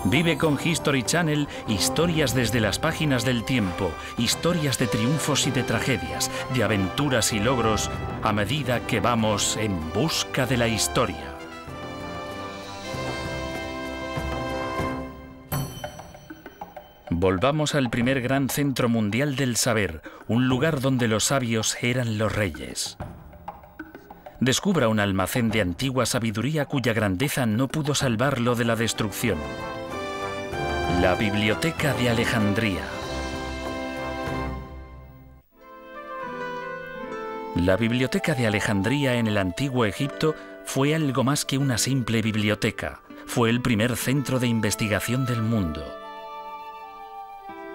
Vive con History Channel historias desde las páginas del tiempo, historias de triunfos y de tragedias, de aventuras y logros, a medida que vamos en busca de la historia. Volvamos al primer gran centro mundial del saber, un lugar donde los sabios eran los reyes. Descubra un almacén de antigua sabiduría cuya grandeza no pudo salvarlo de la destrucción. La Biblioteca de Alejandría. La Biblioteca de Alejandría en el Antiguo Egipto fue algo más que una simple biblioteca. Fue el primer centro de investigación del mundo.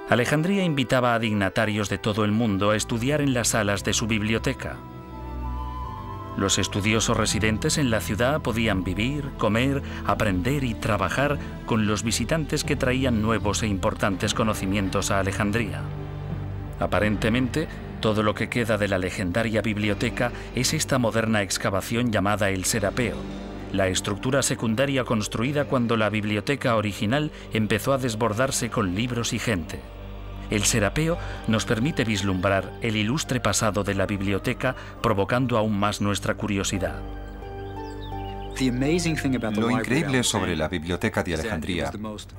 Alejandría invitaba a dignatarios de todo el mundo a estudiar en las salas de su biblioteca. Los estudiosos residentes en la ciudad podían vivir, comer, aprender y trabajar con los visitantes que traían nuevos e importantes conocimientos a Alejandría. Aparentemente, todo lo que queda de la legendaria biblioteca es esta moderna excavación llamada el Serapeo, la estructura secundaria construida cuando la biblioteca original empezó a desbordarse con libros y gente. El Serapeo nos permite vislumbrar el ilustre pasado de la biblioteca, provocando aún más nuestra curiosidad. Lo increíble sobre la Biblioteca de Alejandría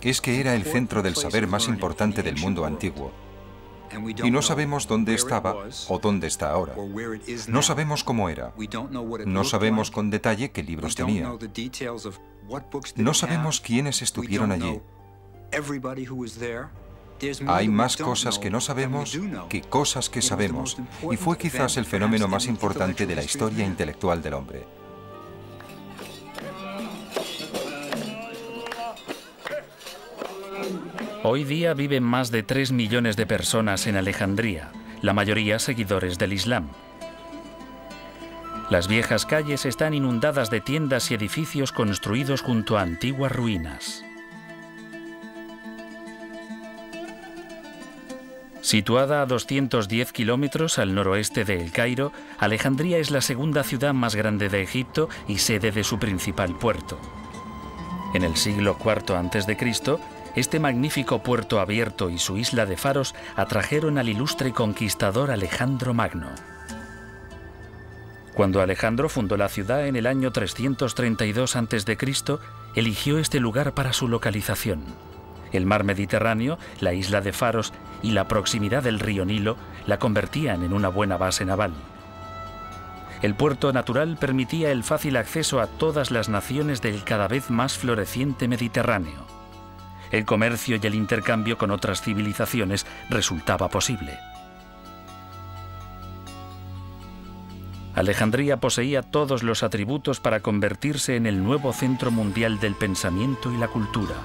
es que era el centro del saber más importante del mundo antiguo. Y no sabemos dónde estaba o dónde está ahora. No sabemos cómo era. No sabemos con detalle qué libros tenía. No sabemos quiénes estuvieron allí. Hay más cosas que no sabemos que cosas que sabemos, y fue quizás el fenómeno más importante de la historia intelectual del hombre. Hoy día viven más de 3 millones de personas en Alejandría, la mayoría seguidores del Islam. Las viejas calles están inundadas de tiendas y edificios construidos junto a antiguas ruinas. Situada a 210 kilómetros al noroeste de El Cairo, Alejandría es la segunda ciudad más grande de Egipto y sede de su principal puerto. En el siglo IV a.C., este magnífico puerto abierto y su isla de faros atrajeron al ilustre conquistador Alejandro Magno. Cuando Alejandro fundó la ciudad en el año 332 a.C., eligió este lugar para su localización. El mar Mediterráneo, la isla de Faros y la proximidad del río Nilo la convertían en una buena base naval. El puerto natural permitía el fácil acceso a todas las naciones del cada vez más floreciente Mediterráneo. El comercio y el intercambio con otras civilizaciones resultaba posible. Alejandría poseía todos los atributos para convertirse en el nuevo centro mundial del pensamiento y la cultura.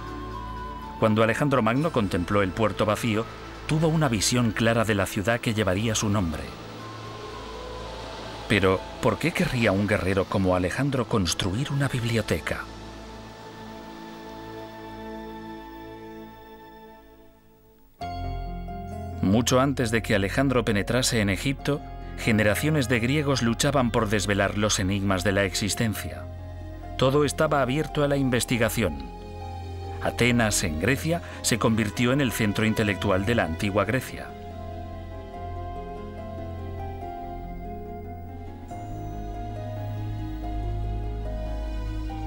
Cuando Alejandro Magno contempló el puerto vacío, tuvo una visión clara de la ciudad que llevaría su nombre. Pero, ¿por qué querría un guerrero como Alejandro construir una biblioteca? Mucho antes de que Alejandro penetrase en Egipto, generaciones de griegos luchaban por desvelar los enigmas de la existencia. Todo estaba abierto a la investigación. Atenas, en Grecia, se convirtió en el centro intelectual de la antigua Grecia.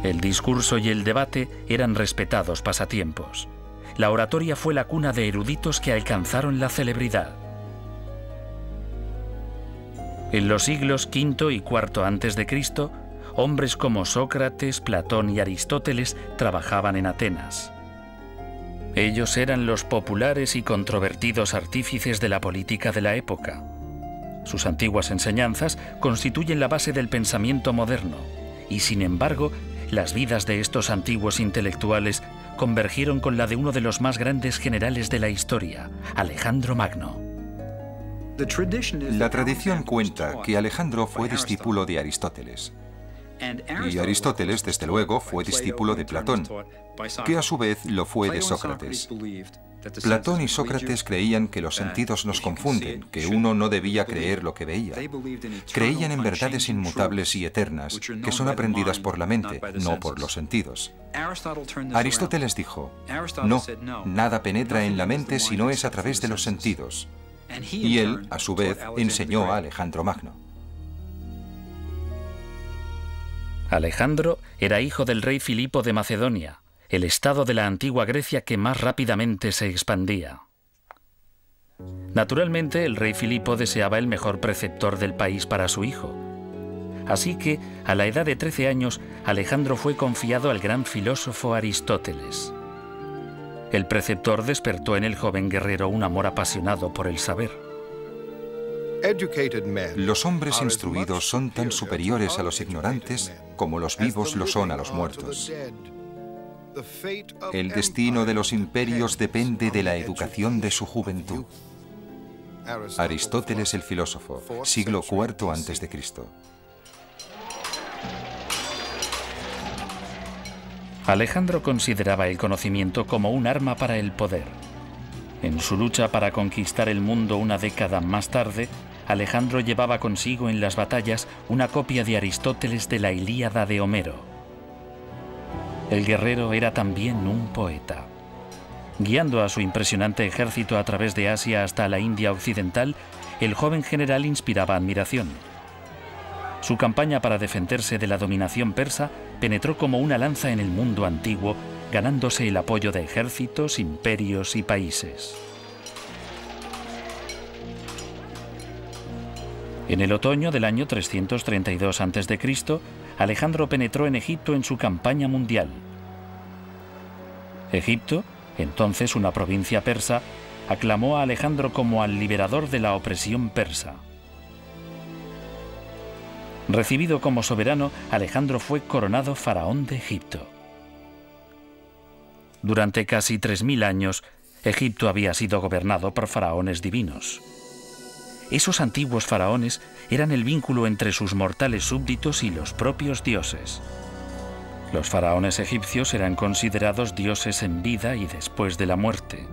El discurso y el debate eran respetados pasatiempos. La oratoria fue la cuna de eruditos que alcanzaron la celebridad. En los siglos V y IV a.C., hombres como Sócrates, Platón y Aristóteles trabajaban en Atenas. Ellos eran los populares y controvertidos artífices de la política de la época. Sus antiguas enseñanzas constituyen la base del pensamiento moderno, y sin embargo, las vidas de estos antiguos intelectuales convergieron con la de uno de los más grandes generales de la historia, Alejandro Magno. La tradición cuenta que Alejandro fue discípulo de Aristóteles. Y Aristóteles, desde luego, fue discípulo de Platón, que a su vez lo fue de Sócrates. Platón y Sócrates creían que los sentidos nos confunden, que uno no debía creer lo que veía. Creían en verdades inmutables y eternas, que son aprendidas por la mente, no por los sentidos. Aristóteles dijo, no, nada penetra en la mente si no es a través de los sentidos. Y él, a su vez, enseñó a Alejandro Magno. Alejandro era hijo del rey Filipo de Macedonia, el estado de la antigua Grecia que más rápidamente se expandía. Naturalmente, el rey Filipo deseaba el mejor preceptor del país para su hijo. Así que, a la edad de 13 años, Alejandro fue confiado al gran filósofo Aristóteles. El preceptor despertó en el joven guerrero un amor apasionado por el saber. Los hombres instruidos son tan superiores a los ignorantes como los vivos lo son a los muertos. El destino de los imperios depende de la educación de su juventud. Aristóteles el filósofo, siglo IV a.C. Alejandro consideraba el conocimiento como un arma para el poder. En su lucha para conquistar el mundo una década más tarde, Alejandro llevaba consigo en las batallas una copia de Aristóteles de la Ilíada de Homero. El guerrero era también un poeta. Guiando a su impresionante ejército a través de Asia hasta la India occidental, el joven general inspiraba admiración. Su campaña para defenderse de la dominación persa penetró como una lanza en el mundo antiguo, ganándose el apoyo de ejércitos, imperios y países. En el otoño del año 332 a.C., Alejandro penetró en Egipto en su campaña mundial. Egipto, entonces una provincia persa, aclamó a Alejandro como al liberador de la opresión persa. Recibido como soberano, Alejandro fue coronado faraón de Egipto. Durante casi 3000 años, Egipto había sido gobernado por faraones divinos. Esos antiguos faraones eran el vínculo entre sus mortales súbditos y los propios dioses. Los faraones egipcios eran considerados dioses en vida y después de la muerte.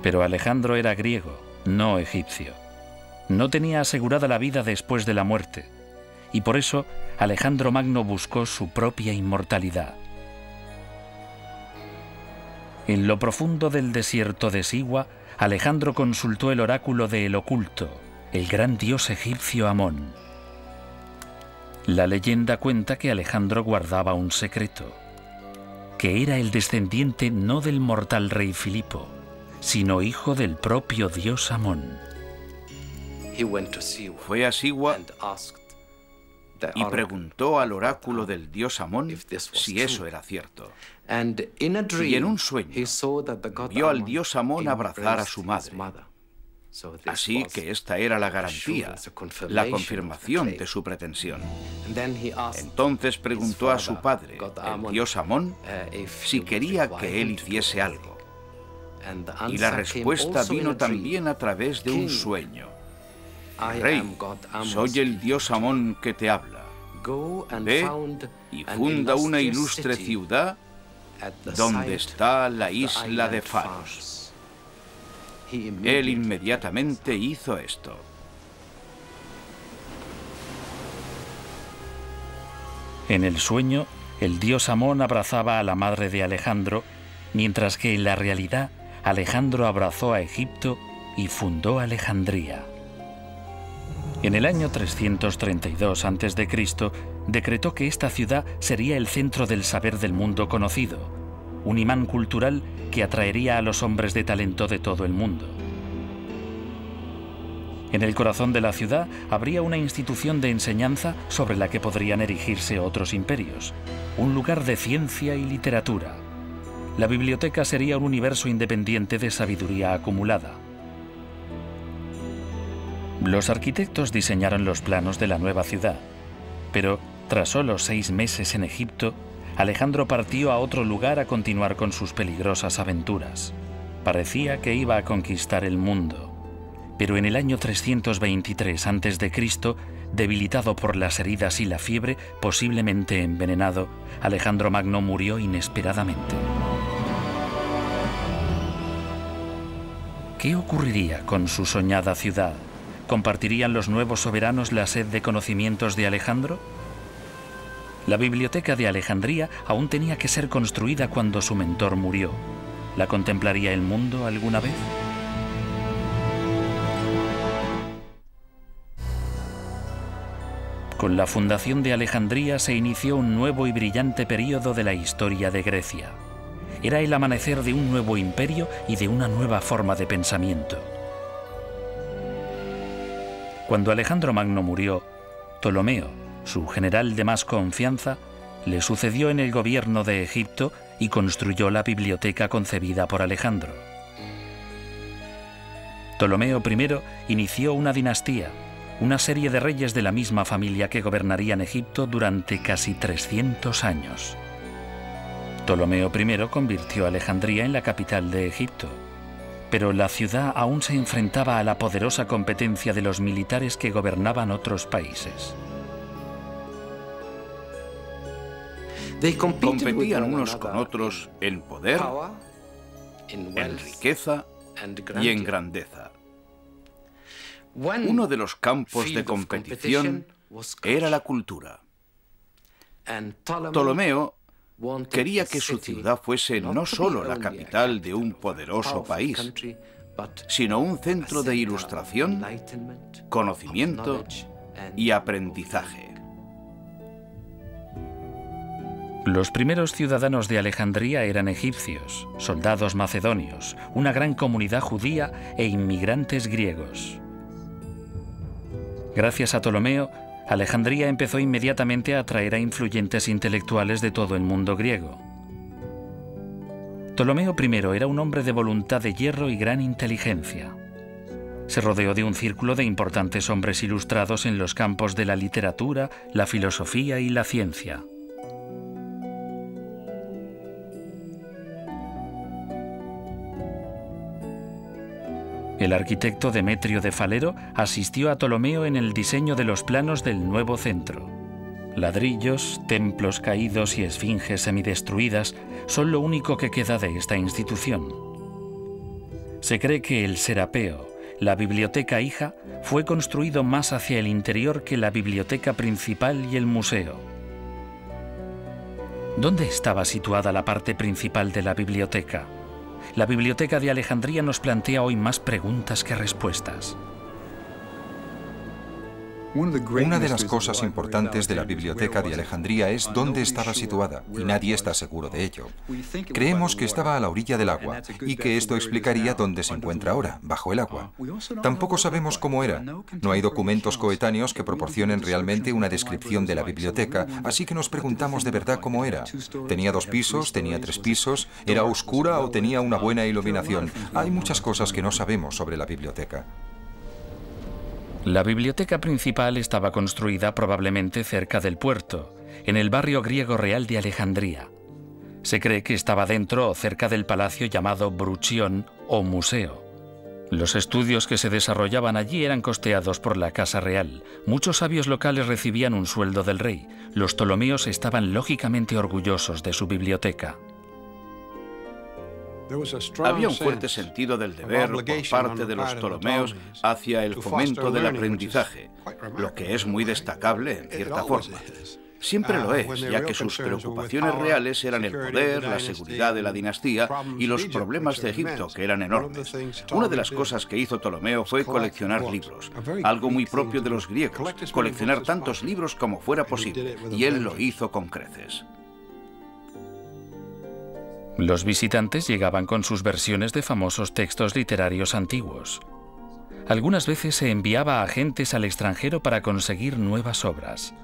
Pero Alejandro era griego, no egipcio. No tenía asegurada la vida después de la muerte, y por eso Alejandro Magno buscó su propia inmortalidad. En lo profundo del desierto de Siwa, Alejandro consultó el oráculo de El Oculto, el gran dios egipcio Amón. La leyenda cuenta que Alejandro guardaba un secreto, que era el descendiente no del mortal rey Filipo, sino hijo del propio dios Amón. Fue a Siwa y preguntó al oráculo del dios Amón si eso era cierto. Y en un sueño vio al dios Amón abrazar a su madre. Así que esta era la garantía, la confirmación de su pretensión. Entonces preguntó a su padre, el dios Amón, si quería que él hiciese algo. Y la respuesta vino también a través de un sueño. Rey, soy el dios Amón que te habla. Ve y funda una ilustre ciudad donde está la isla de Faros. Él inmediatamente hizo esto. En el sueño, el dios Amón abrazaba a la madre de Alejandro, mientras que en la realidad Alejandro abrazó a Egipto y fundó Alejandría. En el año 332 a.C., decretó que esta ciudad sería el centro del saber del mundo conocido, un imán cultural que atraería a los hombres de talento de todo el mundo. En el corazón de la ciudad habría una institución de enseñanza sobre la que podrían erigirse otros imperios, un lugar de ciencia y literatura. La biblioteca sería un universo independiente de sabiduría acumulada. Los arquitectos diseñaron los planos de la nueva ciudad, pero tras solo 6 meses en Egipto, Alejandro partió a otro lugar a continuar con sus peligrosas aventuras. Parecía que iba a conquistar el mundo, pero en el año 323 a.C. debilitado por las heridas y la fiebre, posiblemente envenenado, Alejandro Magno murió inesperadamente. ¿Qué ocurriría con su soñada ciudad? ¿Compartirían los nuevos soberanos la sed de conocimientos de Alejandro? La biblioteca de Alejandría aún tenía que ser construida cuando su mentor murió. ¿La contemplaría el mundo alguna vez? Con la fundación de Alejandría se inició un nuevo y brillante período de la historia de Grecia. Era el amanecer de un nuevo imperio y de una nueva forma de pensamiento. Cuando Alejandro Magno murió, Ptolomeo, su general de más confianza, le sucedió en el gobierno de Egipto y construyó la biblioteca concebida por Alejandro. Ptolomeo I inició una dinastía, una serie de reyes de la misma familia que gobernarían Egipto durante casi 300 años. Ptolomeo I convirtió a Alejandría en la capital de Egipto, pero la ciudad aún se enfrentaba a la poderosa competencia de los militares que gobernaban otros países. Competían unos con otros en poder, en riqueza y en grandeza. Uno de los campos de competición era la cultura. Ptolomeo quería que su ciudad fuese no solo la capital de un poderoso país, sino un centro de ilustración, conocimiento y aprendizaje. Los primeros ciudadanos de Alejandría eran egipcios, soldados macedonios, una gran comunidad judía e inmigrantes griegos. Gracias a Ptolomeo, Alejandría empezó inmediatamente a atraer a influyentes intelectuales de todo el mundo griego. Ptolomeo I era un hombre de voluntad de hierro y gran inteligencia. Se rodeó de un círculo de importantes hombres ilustrados en los campos de la literatura, la filosofía y la ciencia. El arquitecto Demetrio de Falero asistió a Ptolomeo en el diseño de los planos del nuevo centro. Ladrillos, templos caídos y esfinges semidestruidas son lo único que queda de esta institución. Se cree que el Serapeo, la biblioteca hija, fue construido más hacia el interior que la biblioteca principal y el museo. ¿Dónde estaba situada la parte principal de la biblioteca? La Biblioteca de Alejandría nos plantea hoy más preguntas que respuestas. Una de las cosas importantes de la Biblioteca de Alejandría es dónde estaba situada, y nadie está seguro de ello. Creemos que estaba a la orilla del agua, y que esto explicaría dónde se encuentra ahora, bajo el agua. Tampoco sabemos cómo era. No hay documentos coetáneos que proporcionen realmente una descripción de la biblioteca, así que nos preguntamos de verdad cómo era. ¿Tenía 2 pisos? ¿Tenía 3 pisos? ¿Era oscura o tenía una buena iluminación? Hay muchas cosas que no sabemos sobre la biblioteca. La biblioteca principal estaba construida probablemente cerca del puerto, en el barrio griego real de Alejandría. Se cree que estaba dentro o cerca del palacio llamado Bruchión o museo. Los estudios que se desarrollaban allí eran costeados por la Casa Real. Muchos sabios locales recibían un sueldo del rey. Los ptolomeos estaban lógicamente orgullosos de su biblioteca. Había un fuerte sentido del deber por parte de los ptolomeos hacia el fomento del aprendizaje, lo que es muy destacable en cierta forma. Siempre lo es, ya que sus preocupaciones reales eran el poder, la seguridad de la dinastía y los problemas de Egipto, que eran enormes. Una de las cosas que hizo Ptolomeo fue coleccionar libros, algo muy propio de los griegos, coleccionar tantos libros como fuera posible, y él lo hizo con creces. Los visitantes llegaban con sus versiones de famosos textos literarios antiguos. Algunas veces se enviaba a agentes al extranjero para conseguir nuevas obras.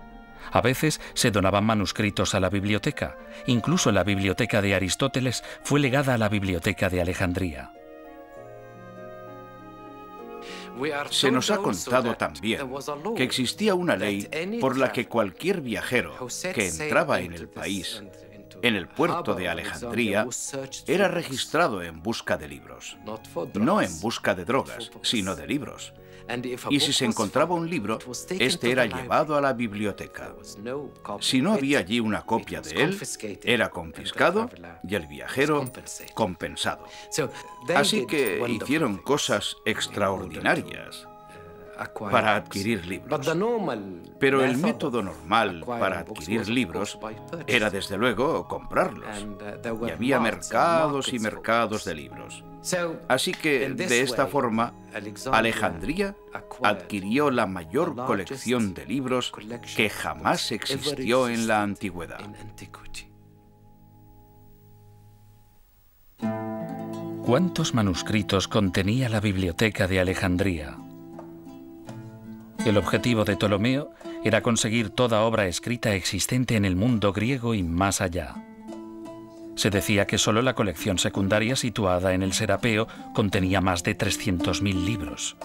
A veces se donaban manuscritos a la biblioteca. Incluso la biblioteca de Aristóteles fue legada a la biblioteca de Alejandría. Se nos ha contado también que existía una ley por la que cualquier viajero que entraba en el país, en el puerto de Alejandría, era registrado en busca de libros. No en busca de drogas, sino de libros. Y si se encontraba un libro, este era llevado a la biblioteca. Si no había allí una copia de él, era confiscado y el viajero compensado. Así que hicieron cosas extraordinarias para adquirir libros. Pero el método normal para adquirir libros era, desde luego, comprarlos. Y había mercados y mercados de libros. Así que, de esta forma, Alejandría adquirió la mayor colección de libros que jamás existió en la antigüedad. ¿Cuántos manuscritos contenía la biblioteca de Alejandría? El objetivo de Ptolomeo era conseguir toda obra escrita existente en el mundo griego y más allá. Se decía que solo la colección secundaria situada en el Serapeo contenía más de 300.000 libros.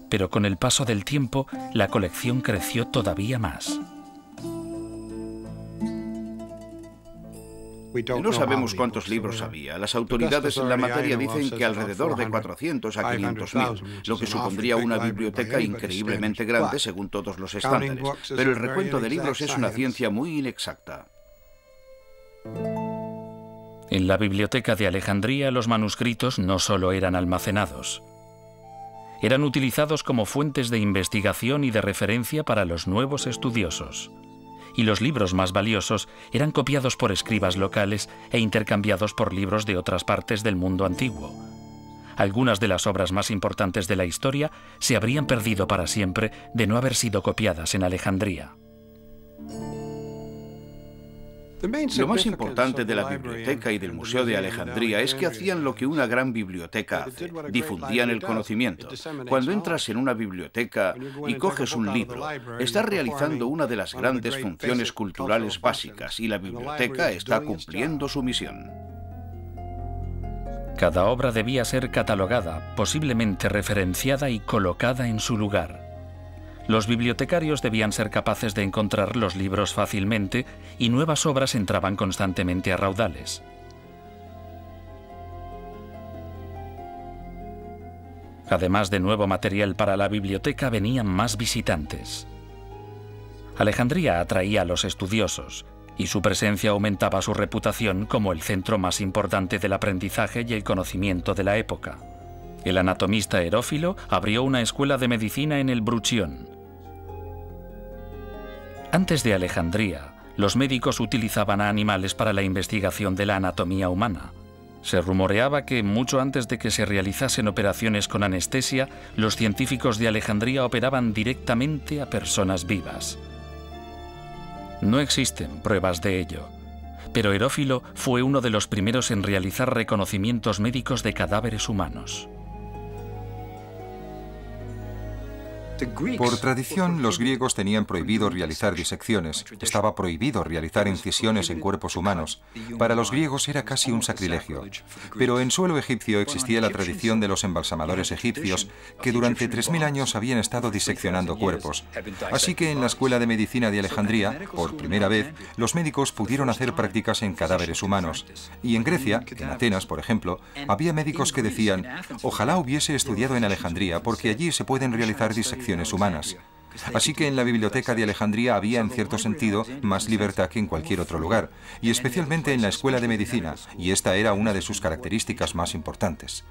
Pero con el paso del tiempo, la colección creció todavía más. No sabemos cuántos libros había. Las autoridades en la materia dicen que alrededor de 400 a 500.000, lo que supondría una biblioteca increíblemente grande según todos los estándares. Pero el recuento de libros es una ciencia muy inexacta. En la biblioteca de Alejandría, los manuscritos no solo eran almacenados. Eran utilizados como fuentes de investigación y de referencia para los nuevos estudiosos. Y los libros más valiosos eran copiados por escribas locales e intercambiados por libros de otras partes del mundo antiguo. Algunas de las obras más importantes de la historia se habrían perdido para siempre de no haber sido copiadas en Alejandría. Lo más importante de la biblioteca y del Museo de Alejandría es que hacían lo que una gran biblioteca hace: difundían el conocimiento. Cuando entras en una biblioteca y coges un libro, estás realizando una de las grandes funciones culturales básicas y la biblioteca está cumpliendo su misión. Cada obra debía ser catalogada, posiblemente referenciada y colocada en su lugar. Los bibliotecarios debían ser capaces de encontrar los libros fácilmente y nuevas obras entraban constantemente a raudales. Además de nuevo material para la biblioteca, venían más visitantes. Alejandría atraía a los estudiosos y su presencia aumentaba su reputación como el centro más importante del aprendizaje y el conocimiento de la época. El anatomista Herófilo abrió una escuela de medicina en el Bruchión. Antes de Alejandría, los médicos utilizaban a animales para la investigación de la anatomía humana. Se rumoreaba que, mucho antes de que se realizasen operaciones con anestesia, los científicos de Alejandría operaban directamente a personas vivas. No existen pruebas de ello, pero Herófilo fue uno de los primeros en realizar reconocimientos médicos de cadáveres humanos. Por tradición, los griegos tenían prohibido realizar disecciones. Estaba prohibido realizar incisiones en cuerpos humanos. Para los griegos era casi un sacrilegio. Pero en suelo egipcio existía la tradición de los embalsamadores egipcios, que durante 3000 años habían estado diseccionando cuerpos. Así que en la escuela de medicina de Alejandría, por primera vez, los médicos pudieron hacer prácticas en cadáveres humanos. Y en Grecia, en Atenas, por ejemplo, había médicos que decían: ojalá hubiese estudiado en Alejandría, porque allí se pueden realizar disecciones humanas. Así que en la biblioteca de Alejandría había, en cierto sentido, más libertad que en cualquier otro lugar, y especialmente en la escuela de medicina, y esta era una de sus características más importantes.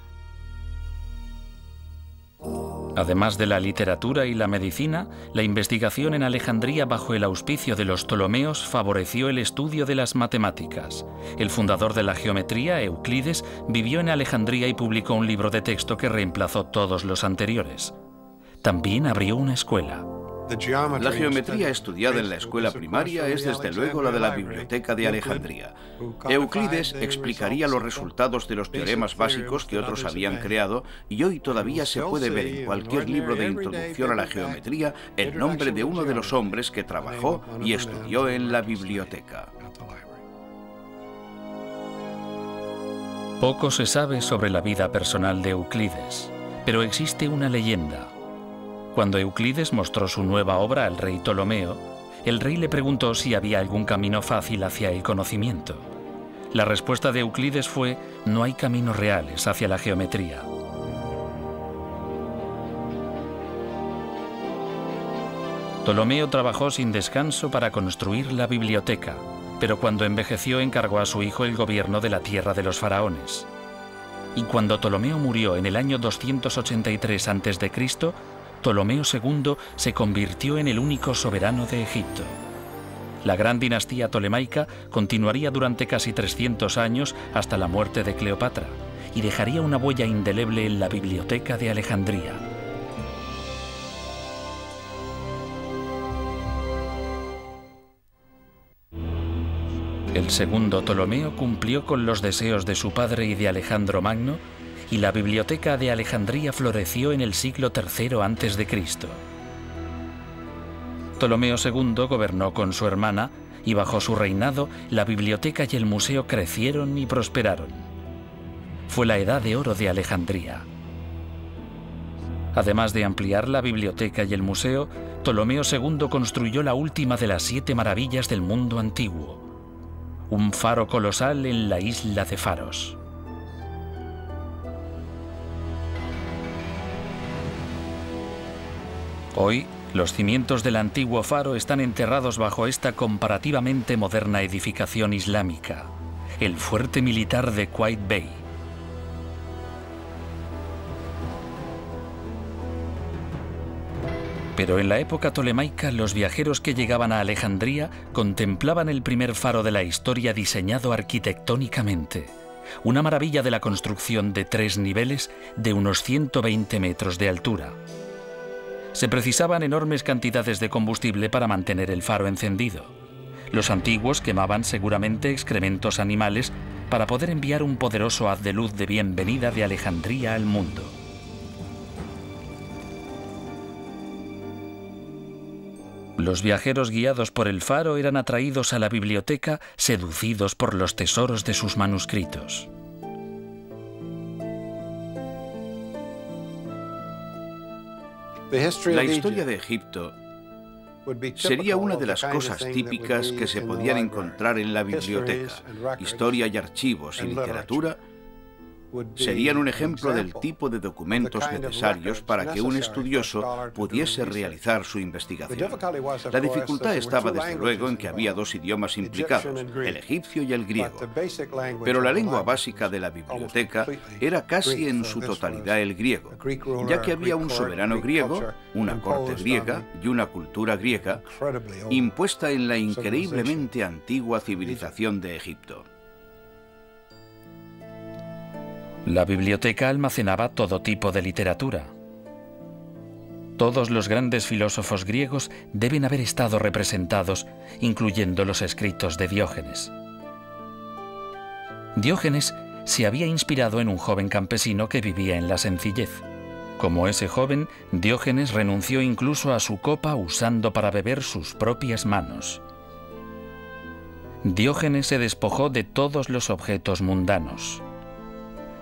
Además de la literatura y la medicina, la investigación en Alejandría bajo el auspicio de los Ptolomeos favoreció el estudio de las matemáticas. El fundador de la geometría, Euclides, vivió en Alejandría y publicó un libro de texto que reemplazó todos los anteriores. También abrió una escuela. La geometría estudiada en la escuela primaria es desde luego la de la biblioteca de Alejandría. Euclides explicaría los resultados de los teoremas básicos que otros habían creado y hoy todavía se puede ver en cualquier libro de introducción a la geometría el nombre de uno de los hombres que trabajó y estudió en la biblioteca. Poco se sabe sobre la vida personal de Euclides, pero existe una leyenda. Cuando Euclides mostró su nueva obra al rey Ptolomeo, el rey le preguntó si había algún camino fácil hacia el conocimiento. La respuesta de Euclides fue: no hay caminos reales hacia la geometría. Ptolomeo trabajó sin descanso para construir la biblioteca, pero cuando envejeció encargó a su hijo el gobierno de la tierra de los faraones. Y cuando Ptolomeo murió en el año 283 a.C., Ptolomeo II se convirtió en el único soberano de Egipto. La gran dinastía tolemaica continuaría durante casi 300 años hasta la muerte de Cleopatra y dejaría una huella indeleble en la Biblioteca de Alejandría. El segundo Ptolomeo cumplió con los deseos de su padre y de Alejandro Magno, y la Biblioteca de Alejandría floreció en el siglo III a.C. Ptolomeo II gobernó con su hermana y bajo su reinado la biblioteca y el museo crecieron y prosperaron. Fue la Edad de Oro de Alejandría. Además de ampliar la biblioteca y el museo, Ptolomeo II construyó la última de las 7 maravillas del mundo antiguo, un faro colosal en la isla de Faros. Hoy, los cimientos del antiguo faro están enterrados bajo esta comparativamente moderna edificación islámica, el fuerte militar de Qaid Bey. Pero en la época tolemaica, los viajeros que llegaban a Alejandría contemplaban el primer faro de la historia diseñado arquitectónicamente, una maravilla de la construcción de 3 niveles de unos 120 metros de altura. Se precisaban enormes cantidades de combustible para mantener el faro encendido. Los antiguos quemaban seguramente excrementos animales para poder enviar un poderoso haz de luz de bienvenida de Alejandría al mundo. Los viajeros guiados por el faro eran atraídos a la biblioteca, seducidos por los tesoros de sus manuscritos. La historia de Egipto sería una de las cosas típicas que se podían encontrar en la biblioteca. Historia y archivos y literatura serían un ejemplo del tipo de documentos necesarios para que un estudioso pudiese realizar su investigación. La dificultad estaba desde luego en que había 2 idiomas implicados, el egipcio y el griego. Pero la lengua básica de la biblioteca era casi en su totalidad el griego, ya que había un soberano griego, una corte griega y una cultura griega impuesta en la increíblemente antigua civilización de Egipto. La biblioteca almacenaba todo tipo de literatura. Todos los grandes filósofos griegos deben haber estado representados, incluyendo los escritos de Diógenes. Diógenes se había inspirado en un joven campesino que vivía en la sencillez. Como ese joven, Diógenes renunció incluso a su copa usando para beber sus propias manos. Diógenes se despojó de todos los objetos mundanos.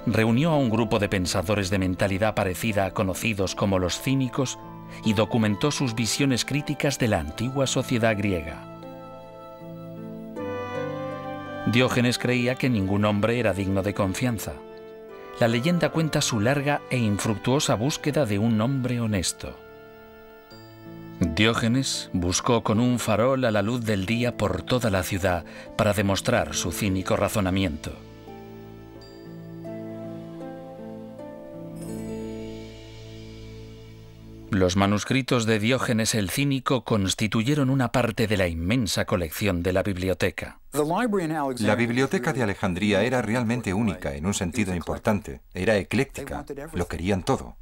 Reunió a un grupo de pensadores de mentalidad parecida, conocidos como los cínicos, y documentó sus visiones críticas de la antigua sociedad griega. Diógenes creía que ningún hombre era digno de confianza. La leyenda cuenta su larga e infructuosa búsqueda de un hombre honesto. Diógenes buscó con un farol a la luz del día por toda la ciudad para demostrar su cínico razonamiento. Los manuscritos de Diógenes el Cínico constituyeron una parte de la inmensa colección de la biblioteca. La biblioteca de Alejandría era realmente única en un sentido importante. Era ecléctica, lo querían todo.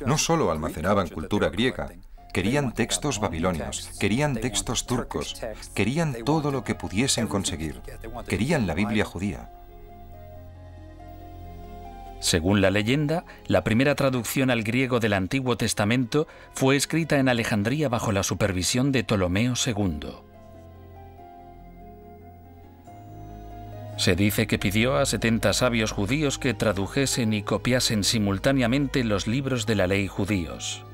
No solo almacenaban cultura griega, querían textos babilonios, querían textos turcos, querían todo lo que pudiesen conseguir. Querían la Biblia judía. Según la leyenda, la primera traducción al griego del Antiguo Testamento fue escrita en Alejandría bajo la supervisión de Ptolomeo II. Se dice que pidió a 70 sabios judíos que tradujesen y copiasen simultáneamente los libros de la ley judíos.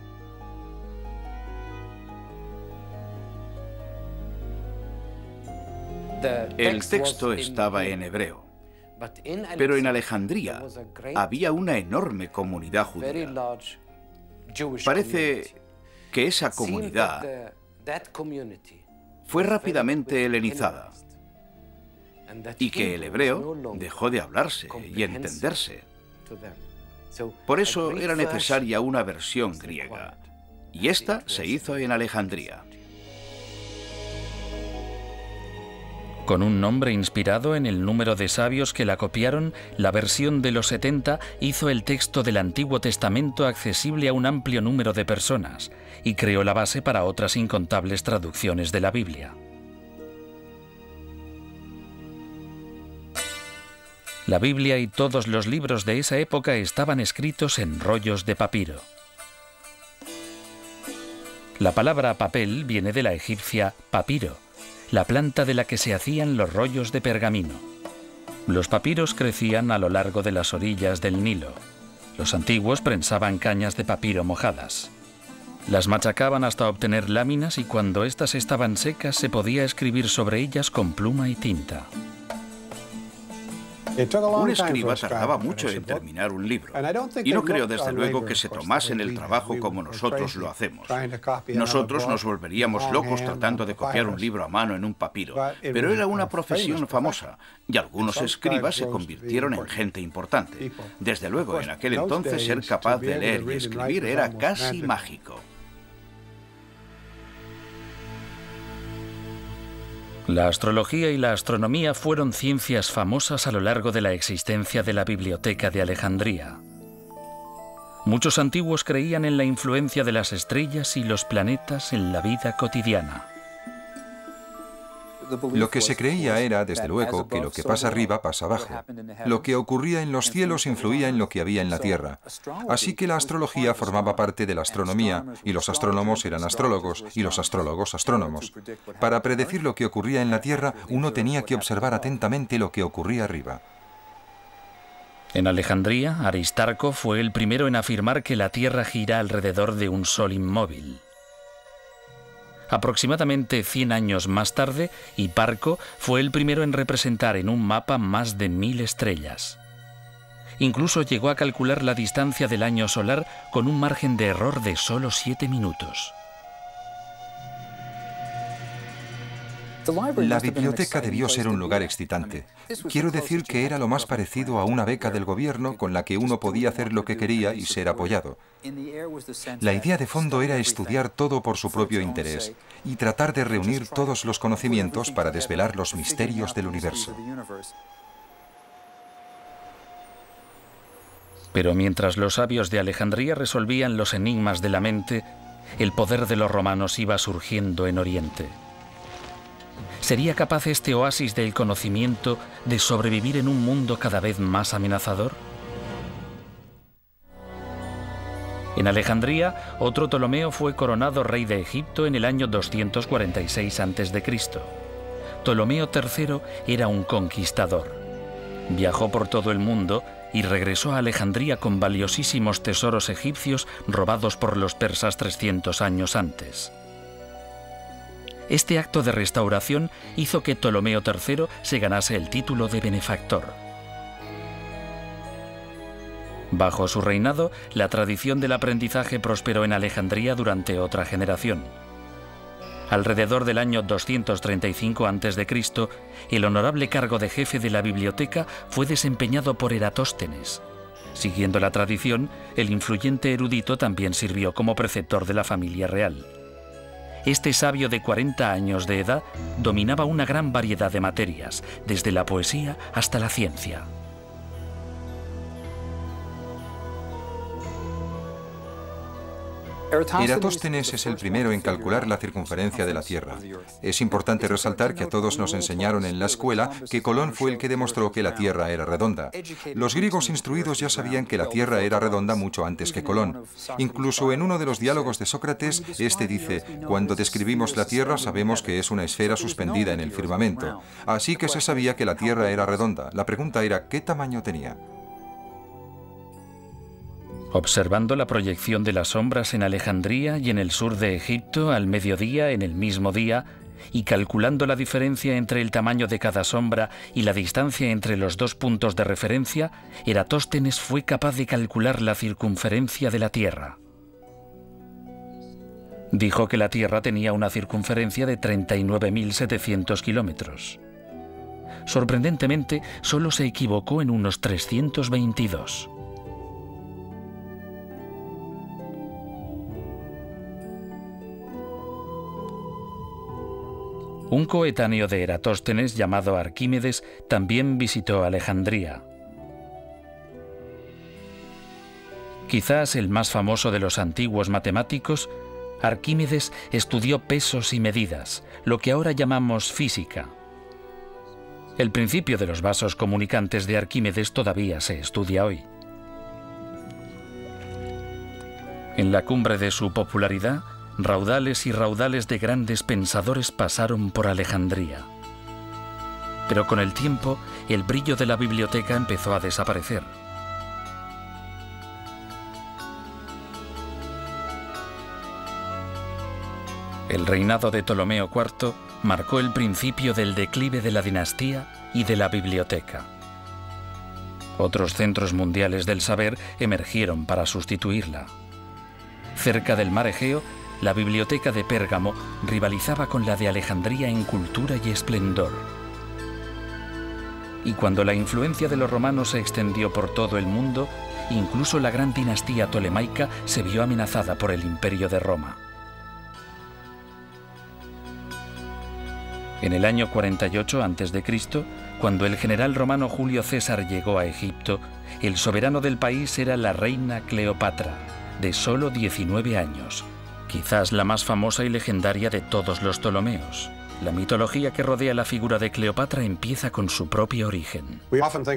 El texto estaba en hebreo. Pero en Alejandría había una enorme comunidad judía. Parece que esa comunidad fue rápidamente helenizada y que el hebreo dejó de hablarse y entenderse. Por eso era necesaria una versión griega, y esta se hizo en Alejandría. Con un nombre inspirado en el número de sabios que la copiaron, la versión de los 70 hizo el texto del Antiguo Testamento accesible a un amplio número de personas y creó la base para otras incontables traducciones de la Biblia. La Biblia y todos los libros de esa época estaban escritos en rollos de papiro. La palabra papel viene de la egipcia papiro, la planta de la que se hacían los rollos de pergamino. Los papiros crecían a lo largo de las orillas del Nilo. Los antiguos prensaban cañas de papiro mojadas. Las machacaban hasta obtener láminas y cuando éstas estaban secas se podía escribir sobre ellas con pluma y tinta. Un escriba tardaba mucho en terminar un libro, y no creo desde luego que se tomasen el trabajo como nosotros lo hacemos. Nosotros nos volveríamos locos tratando de copiar un libro a mano en un papiro, pero era una profesión famosa, y algunos escribas se convirtieron en gente importante. Desde luego, en aquel entonces ser capaz de leer y escribir era casi mágico. La astrología y la astronomía fueron ciencias famosas a lo largo de la existencia de la Biblioteca de Alejandría. Muchos antiguos creían en la influencia de las estrellas y los planetas en la vida cotidiana. Lo que se creía era, desde luego, que lo que pasa arriba pasa abajo. Lo que ocurría en los cielos influía en lo que había en la tierra. Así que la astrología formaba parte de la astronomía, y los astrónomos eran astrólogos, y los astrólogos astrónomos. Para predecir lo que ocurría en la tierra, uno tenía que observar atentamente lo que ocurría arriba. En Alejandría, Aristarco fue el primero en afirmar que la Tierra gira alrededor de un sol inmóvil. Aproximadamente 100 años más tarde, Hiparco fue el primero en representar en un mapa más de 1000 estrellas. Incluso llegó a calcular la distancia del año solar con un margen de error de solo 7 minutos. La biblioteca debió ser un lugar excitante. Quiero decir que era lo más parecido a una beca del gobierno con la que uno podía hacer lo que quería y ser apoyado. La idea de fondo era estudiar todo por su propio interés y tratar de reunir todos los conocimientos para desvelar los misterios del universo. Pero mientras los sabios de Alejandría resolvían los enigmas de la mente, el poder de los romanos iba surgiendo en Oriente. ¿Sería capaz este oasis del conocimiento de sobrevivir en un mundo cada vez más amenazador? En Alejandría, otro Ptolomeo fue coronado rey de Egipto en el año 246 a.C. Ptolomeo III era un conquistador. Viajó por todo el mundo y regresó a Alejandría con valiosísimos tesoros egipcios robados por los persas 300 años antes. Este acto de restauración hizo que Ptolomeo III se ganase el título de benefactor. Bajo su reinado, la tradición del aprendizaje prosperó en Alejandría durante otra generación. Alrededor del año 235 a.C., el honorable cargo de jefe de la biblioteca fue desempeñado por Eratóstenes. Siguiendo la tradición, el influyente erudito también sirvió como preceptor de la familia real. Este sabio de 40 años de edad dominaba una gran variedad de materias, desde la poesía hasta la ciencia. Eratóstenes es el primero en calcular la circunferencia de la Tierra. Es importante resaltar que a todos nos enseñaron en la escuela que Colón fue el que demostró que la Tierra era redonda. Los griegos instruidos ya sabían que la Tierra era redonda mucho antes que Colón. Incluso en uno de los diálogos de Sócrates, este dice: cuando describimos la Tierra sabemos que es una esfera suspendida en el firmamento. Así que se sabía que la Tierra era redonda. La pregunta era, ¿qué tamaño tenía? Observando la proyección de las sombras en Alejandría y en el sur de Egipto al mediodía en el mismo día, y calculando la diferencia entre el tamaño de cada sombra y la distancia entre los dos puntos de referencia, Eratóstenes fue capaz de calcular la circunferencia de la Tierra. Dijo que la Tierra tenía una circunferencia de 39.700 kilómetros. Sorprendentemente, solo se equivocó en unos 322. Un coetáneo de Eratóstenes llamado Arquímedes también visitó Alejandría. Quizás el más famoso de los antiguos matemáticos, Arquímedes estudió pesos y medidas, lo que ahora llamamos física. El principio de los vasos comunicantes de Arquímedes todavía se estudia hoy. En la cumbre de su popularidad, raudales y raudales de grandes pensadores pasaron por Alejandría. Pero con el tiempo, el brillo de la biblioteca empezó a desaparecer. El reinado de Ptolomeo IV marcó el principio del declive de la dinastía y de la biblioteca. Otros centros mundiales del saber emergieron para sustituirla. Cerca del mar Egeo, la biblioteca de Pérgamo rivalizaba con la de Alejandría en cultura y esplendor. Y cuando la influencia de los romanos se extendió por todo el mundo, incluso la gran dinastía tolemaica se vio amenazada por el Imperio de Roma. En el año 48 a.C., cuando el general romano Julio César llegó a Egipto, el soberano del país era la reina Cleopatra, de solo 19 años, quizás la más famosa y legendaria de todos los Ptolomeos. La mitología que rodea la figura de Cleopatra empieza con su propio origen.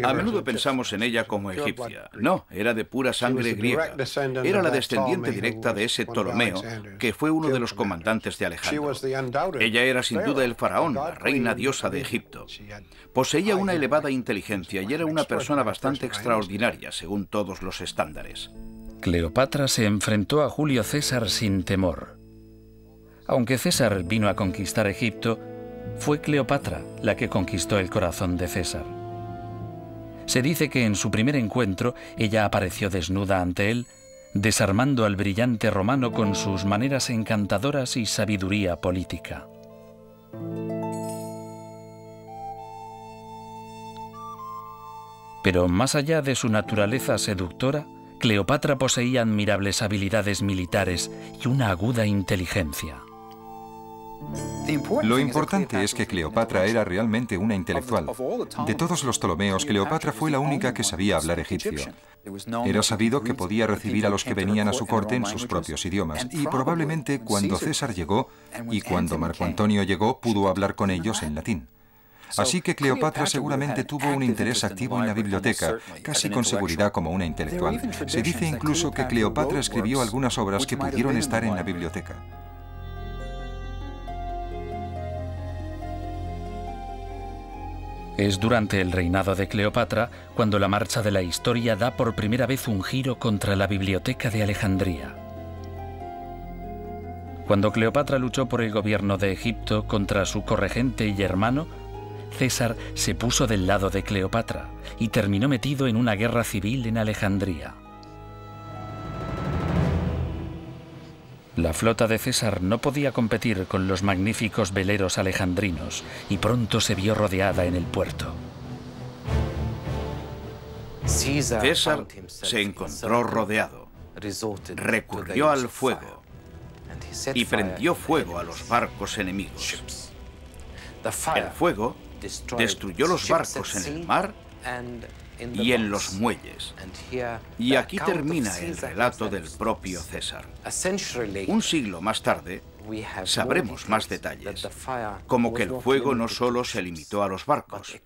A menudo pensamos en ella como egipcia. No, era de pura sangre griega. Era la descendiente directa de ese Ptolomeo, que fue uno de los comandantes de Alejandro. Ella era sin duda el faraón, la reina diosa de Egipto. Poseía una elevada inteligencia y era una persona bastante extraordinaria, según todos los estándares. Cleopatra se enfrentó a Julio César sin temor. Aunque César vino a conquistar Egipto, fue Cleopatra la que conquistó el corazón de César. Se dice que en su primer encuentro ella apareció desnuda ante él, desarmando al brillante romano con sus maneras encantadoras y sabiduría política. Pero más allá de su naturaleza seductora, Cleopatra poseía admirables habilidades militares y una aguda inteligencia. Lo importante es que Cleopatra era realmente una intelectual. De todos los Ptolomeos, Cleopatra fue la única que sabía hablar egipcio. Era sabido que podía recibir a los que venían a su corte en sus propios idiomas, y probablemente cuando César llegó y cuando Marco Antonio llegó, pudo hablar con ellos en latín. Así que Cleopatra seguramente tuvo un interés activo en la biblioteca, casi con seguridad como una intelectual. Se dice incluso que Cleopatra escribió algunas obras que pudieron estar en la biblioteca. Es durante el reinado de Cleopatra cuando la marcha de la historia da por primera vez un giro contra la biblioteca de Alejandría. Cuando Cleopatra luchó por el gobierno de Egipto contra su corregente y hermano, César se puso del lado de Cleopatra y terminó metido en una guerra civil en Alejandría. La flota de César no podía competir con los magníficos veleros alejandrinos y pronto se vio rodeada en el puerto. César se encontró rodeado, recurrió al fuego y prendió fuego a los barcos enemigos. El fuego destruyó los barcos en el mar y en los muelles. Y aquí termina el relato del propio César. Un siglo más tarde, sabremos más detalles, como que el fuego no solo se limitó a los barcos,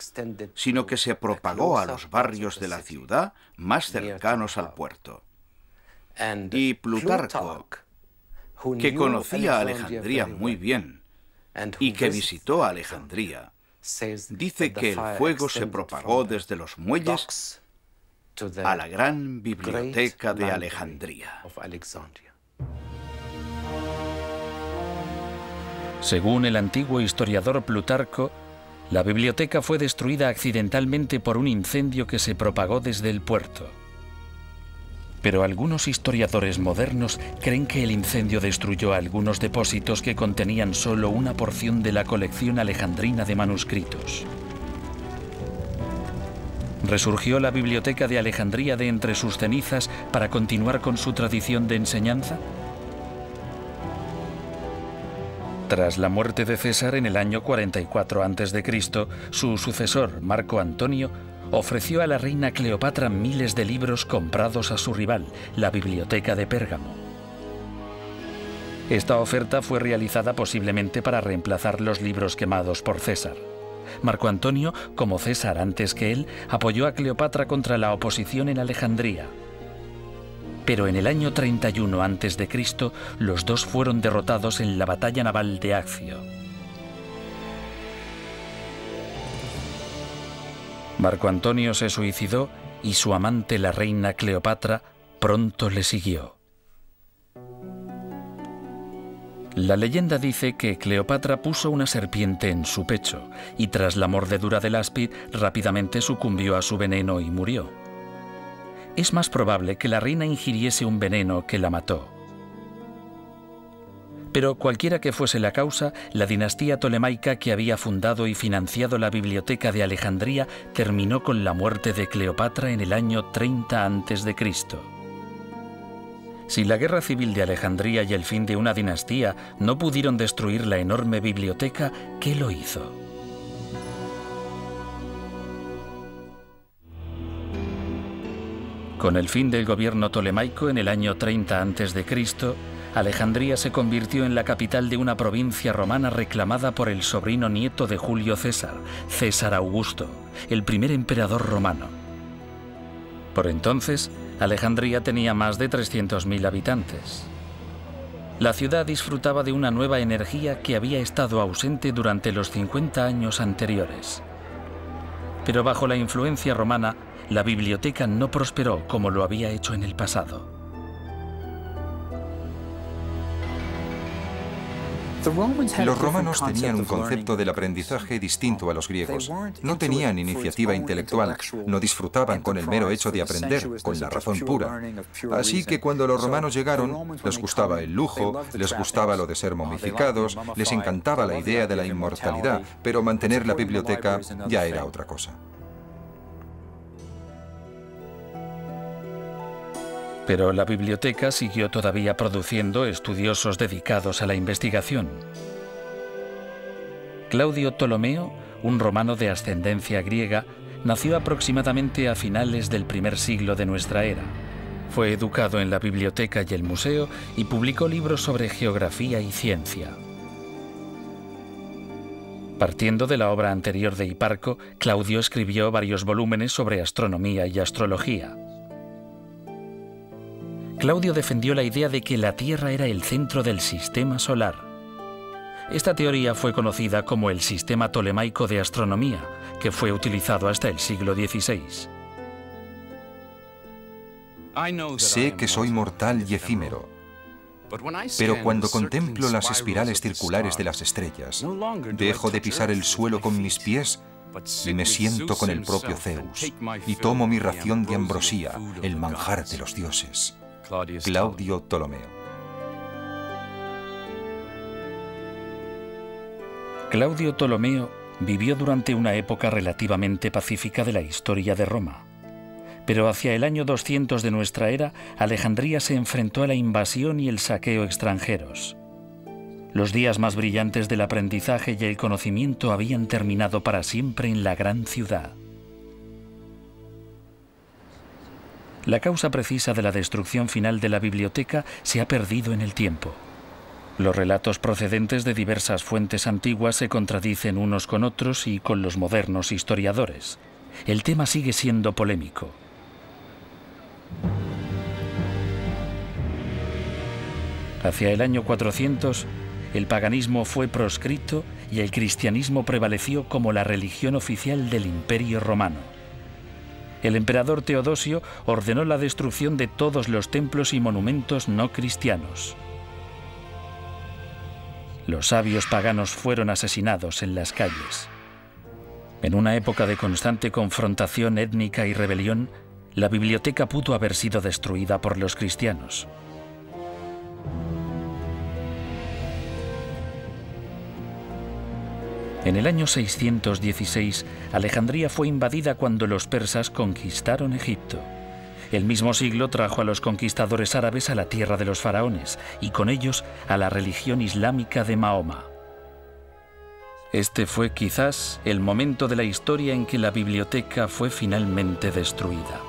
sino que se propagó a los barrios de la ciudad más cercanos al puerto. Y Plutarco, que conocía a Alejandría muy bien y que visitó a Alejandría, dice que el fuego se propagó desde los muelles a la gran biblioteca de Alejandría. Según el antiguo historiador Plutarco, la biblioteca fue destruida accidentalmente por un incendio que se propagó desde el puerto. Pero algunos historiadores modernos creen que el incendio destruyó algunos depósitos que contenían solo una porción de la colección alejandrina de manuscritos. ¿Resurgió la Biblioteca de Alejandría de entre sus cenizas para continuar con su tradición de enseñanza? Tras la muerte de César en el año 44 a.C., su sucesor, Marco Antonio, ofreció a la reina Cleopatra miles de libros comprados a su rival, la Biblioteca de Pérgamo. Esta oferta fue realizada posiblemente para reemplazar los libros quemados por César. Marco Antonio, como César antes que él, apoyó a Cleopatra contra la oposición en Alejandría. Pero en el año 31 a.C., los dos fueron derrotados en la batalla naval de Accio. Marco Antonio se suicidó y su amante, la reina Cleopatra, pronto le siguió. La leyenda dice que Cleopatra puso una serpiente en su pecho y tras la mordedura del áspid rápidamente sucumbió a su veneno y murió. Es más probable que la reina ingiriese un veneno que la mató. Pero cualquiera que fuese la causa, la dinastía tolemaica que había fundado y financiado la Biblioteca de Alejandría terminó con la muerte de Cleopatra en el año 30 a.C. Si la guerra civil de Alejandría y el fin de una dinastía no pudieron destruir la enorme biblioteca, ¿qué lo hizo? Con el fin del gobierno tolemaico en el año 30 a.C., Alejandría se convirtió en la capital de una provincia romana reclamada por el sobrino nieto de Julio César, César Augusto, el primer emperador romano. Por entonces, Alejandría tenía más de 300.000 habitantes. La ciudad disfrutaba de una nueva energía que había estado ausente durante los 50 años anteriores. Pero bajo la influencia romana, la biblioteca no prosperó como lo había hecho en el pasado. Los romanos tenían un concepto del aprendizaje distinto a los griegos. No tenían iniciativa intelectual, no disfrutaban con el mero hecho de aprender, con la razón pura. Así que cuando los romanos llegaron, les gustaba el lujo, les gustaba lo de ser momificados, les encantaba la idea de la inmortalidad, pero mantener la biblioteca ya era otra cosa. Pero la biblioteca siguió todavía produciendo estudiosos dedicados a la investigación. Claudio Ptolomeo, un romano de ascendencia griega, nació aproximadamente a finales del primer siglo de nuestra era. Fue educado en la biblioteca y el museo y publicó libros sobre geografía y ciencia. Partiendo de la obra anterior de Hiparco, Claudio escribió varios volúmenes sobre astronomía y astrología. Claudio defendió la idea de que la Tierra era el centro del sistema solar. Esta teoría fue conocida como el sistema tolemaico de astronomía, que fue utilizado hasta el siglo XVI. Sé que soy mortal y efímero, pero cuando contemplo las espirales circulares de las estrellas, dejo de pisar el suelo con mis pies y me siento con el propio Zeus, y tomo mi ración de ambrosía, el manjar de los dioses. Claudio Ptolomeo. Claudio Ptolomeo vivió durante una época relativamente pacífica de la historia de Roma. Pero hacia el año 200 de nuestra era, Alejandría se enfrentó a la invasión y el saqueo extranjeros. Los días más brillantes del aprendizaje y el conocimiento habían terminado para siempre en la gran ciudad. La causa precisa de la destrucción final de la biblioteca se ha perdido en el tiempo. Los relatos procedentes de diversas fuentes antiguas se contradicen unos con otros y con los modernos historiadores. El tema sigue siendo polémico. Hacia el año 400, el paganismo fue proscrito y el cristianismo prevaleció como la religión oficial del Imperio Romano. El emperador Teodosio ordenó la destrucción de todos los templos y monumentos no cristianos. Los sabios paganos fueron asesinados en las calles. En una época de constante confrontación étnica y rebelión, la biblioteca pudo haber sido destruida por los cristianos. En el año 616, Alejandría fue invadida cuando los persas conquistaron Egipto. El mismo siglo trajo a los conquistadores árabes a la tierra de los faraones y con ellos a la religión islámica de Mahoma. Este fue quizás el momento de la historia en que la biblioteca fue finalmente destruida.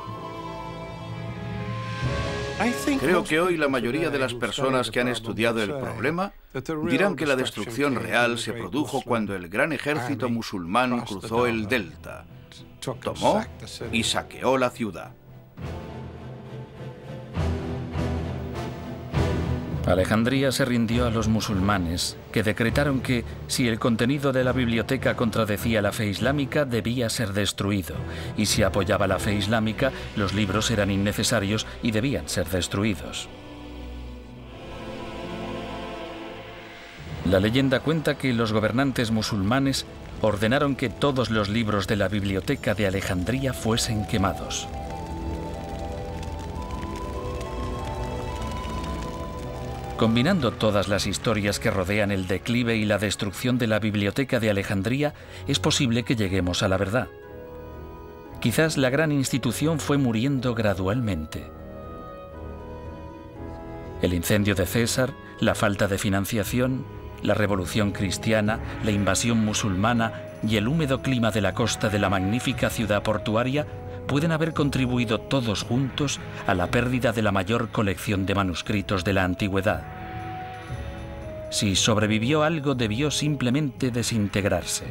Creo que hoy la mayoría de las personas que han estudiado el problema dirán que la destrucción real se produjo cuando el gran ejército musulmán cruzó el delta, tomó y saqueó la ciudad. Alejandría se rindió a los musulmanes, que decretaron que, si el contenido de la biblioteca contradecía la fe islámica, debía ser destruido, y si apoyaba la fe islámica, los libros eran innecesarios y debían ser destruidos. La leyenda cuenta que los gobernantes musulmanes ordenaron que todos los libros de la biblioteca de Alejandría fuesen quemados. Combinando todas las historias que rodean el declive y la destrucción de la biblioteca de Alejandría, es posible que lleguemos a la verdad. Quizás la gran institución fue muriendo gradualmente. El incendio de César, la falta de financiación, la revolución cristiana, la invasión musulmana y el húmedo clima de la costa de la magnífica ciudad portuaria pueden haber contribuido todos juntos a la pérdida de la mayor colección de manuscritos de la antigüedad. Si sobrevivió algo, debió simplemente desintegrarse.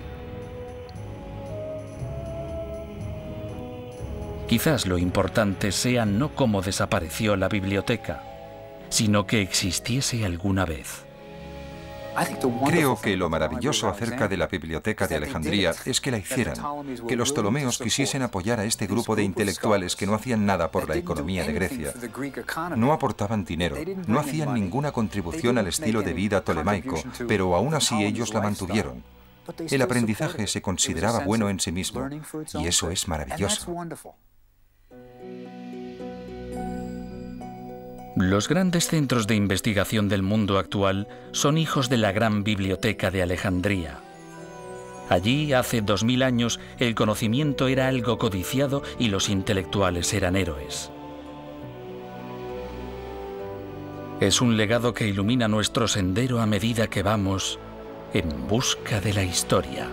Quizás lo importante sea no cómo desapareció la biblioteca, sino que existiese alguna vez. Creo que lo maravilloso acerca de la Biblioteca de Alejandría es que la hicieran, que los Ptolomeos quisiesen apoyar a este grupo de intelectuales que no hacían nada por la economía de Grecia. No aportaban dinero, no hacían ninguna contribución al estilo de vida tolemaico, pero aún así ellos la mantuvieron. El aprendizaje se consideraba bueno en sí mismo, y eso es maravilloso. Los grandes centros de investigación del mundo actual son hijos de la gran biblioteca de Alejandría. Allí, hace 2000 años, el conocimiento era algo codiciado y los intelectuales eran héroes. Es un legado que ilumina nuestro sendero a medida que vamos en busca de la historia.